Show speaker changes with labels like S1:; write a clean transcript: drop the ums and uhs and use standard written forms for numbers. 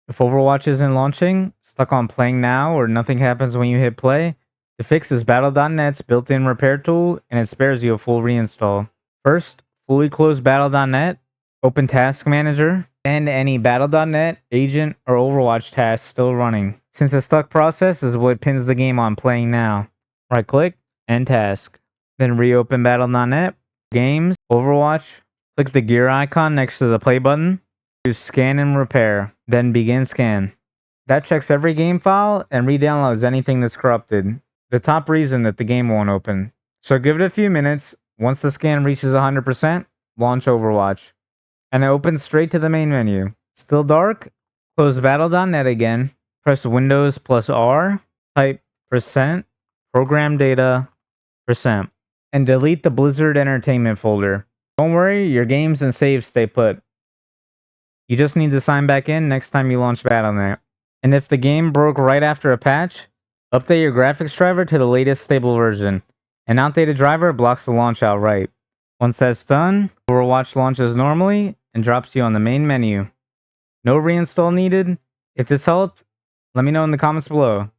S1: If Overwatch isn't launching, stuck on playing now, or nothing happens when you hit play, the fix is Battle.net's built-in repair tool, and it spares you a full reinstall. First, fully close Battle.net, open Task Manager, and any Battle.net, Agent, or Overwatch tasks still running. Since the stuck process is what pins the game on playing now. Right-click, End Task. Then reopen Battle.net, Games, Overwatch, click the gear icon next to the play button, choose Scan and Repair, then begin scan. That checks every game file and re-downloads anything that's corrupted. The top reason that the game won't open. So give it a few minutes. Once the scan reaches 100%, launch Overwatch. And it opens straight to the main menu. Still dark? Close Battle.net again. Press Windows plus R. Type %, program data, %. And delete the Blizzard Entertainment folder. Don't worry, your games and saves stay put. You just need to sign back in next time you launch Battle.net. And if the game broke right after a patch, update your graphics driver to the latest stable version. An outdated driver blocks the launch outright. Once that's done, Overwatch launches normally and drops you on the main menu. No reinstall needed. If this helped, let me know in the comments below.